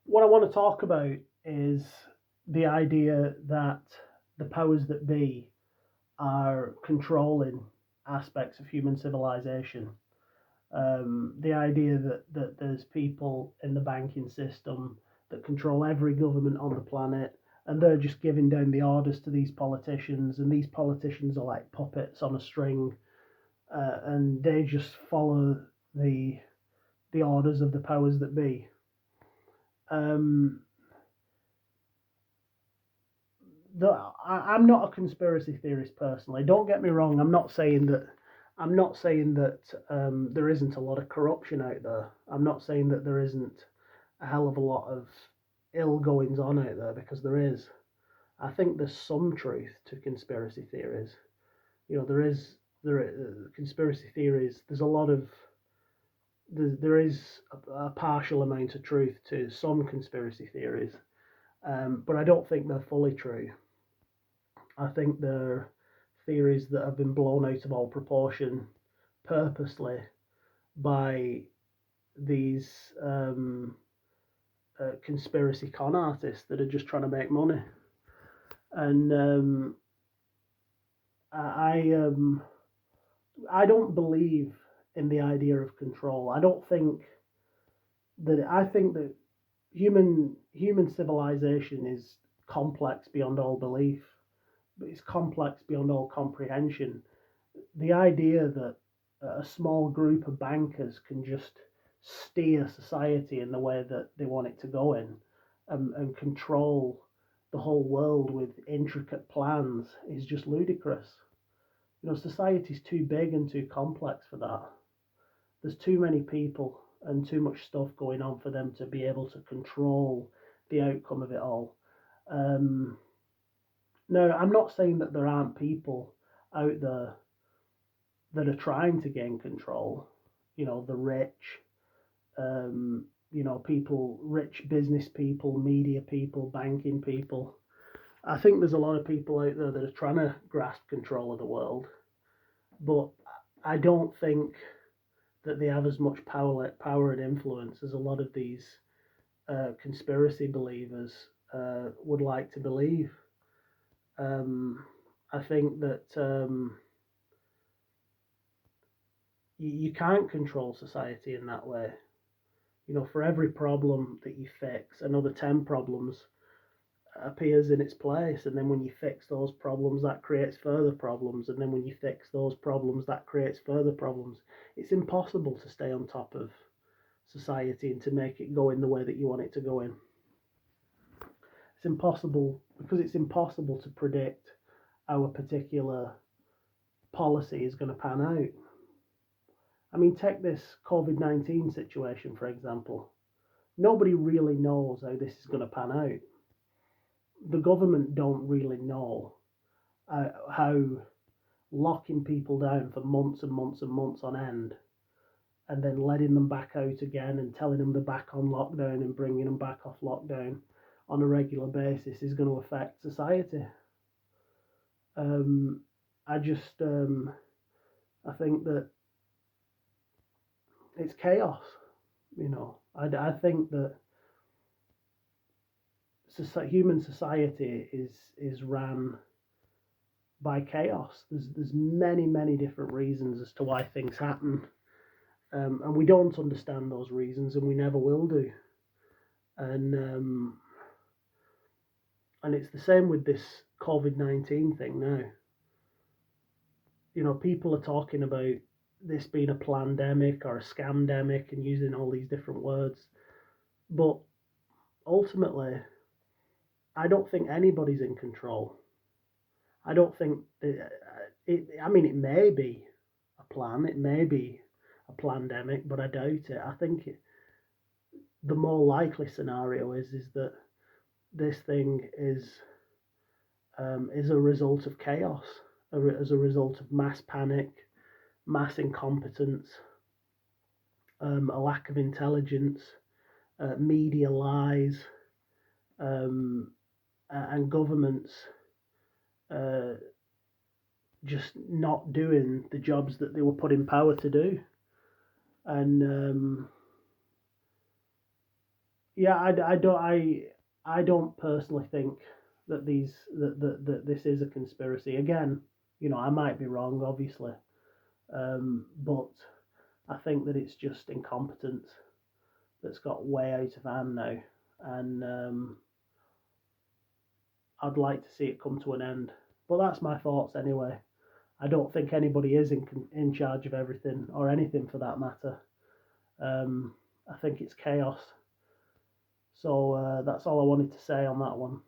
What I want to talk about is the idea that the powers that be are controlling aspects of human civilization. The idea that there's people in the banking system that control every government on the planet, and they're just giving down the orders to these politicians, and these politicians are like puppets on a string, and they just follow the orders of the powers that be. Um, I'm not a conspiracy theorist personally. Don't get me wrong. I'm not saying that there isn't a lot of corruption out there. I'm not saying that there isn't a hell of a lot of ill goings on out there, because there is. I think there's some truth to conspiracy theories. There conspiracy theories. There's a lot of there is a partial amount of truth to some conspiracy theories, but I don't think they're fully true. I think they're theories that have been blown out of all proportion purposely by these conspiracy con artists that are just trying to make money. And I I don't believe in the idea of control. I think that human civilization is complex beyond all belief, but it's complex beyond all comprehension. The idea that a small group of bankers can just steer society in the way that they want it to go in, and control the whole world with intricate plans is just ludicrous. Society's too big and too complex for that. There's too many people and too much stuff going on for them to be able to control the outcome of it all. Um, no, I'm not saying that there aren't people out there that are trying to gain control. The rich, people, rich business people, media people, banking people. I think there's a lot of people out there that are trying to grasp control of the world, but I don't think that they have as much power and influence as a lot of these conspiracy believers would like to believe. I think that you can't control society in that way. For every problem that you fix, another 10 problems appears in its place, and then when you fix those problems, that creates further problems, and then when you fix those problems, that creates further problems. It's impossible to stay on top of society and to make it go in the way that you want it to go in. It's impossible because it's impossible to predict how a particular policy is going to pan out. I mean, take this COVID-19 situation, for example. Nobody really knows how this is going to pan out. The government don't really know how locking people down for months and months and months on end, and then letting them back out again and telling them they're back on lockdown and bringing them back off lockdown on a regular basis is going to affect society. Um, I just I think that it's chaos. I think that human society is ran by chaos. There's many different reasons as to why things happen, and we don't understand those reasons, and we never will do. And and it's the same with this COVID-19 thing now. People are talking about this being a pandemic or a scamdemic and using all these different words, but ultimately, I don't think anybody's in control. I don't think I mean, it may be a plan, it may be a pandemic, but I doubt it. I think the more likely scenario is that this thing is a result of chaos, as a result of mass panic, mass incompetence, a lack of intelligence, media lies, and governments uh, just not doing the jobs that they were put in power to do. And Yeah, I don't personally think that that this is a conspiracy. Again, I might be wrong, obviously, but I think that it's just incompetence that's got way out of hand now, and I'd like to see it come to an end. But that's my thoughts anyway. I don't think anybody is in charge of everything or anything for that matter. I think it's chaos. So that's all I wanted to say on that one.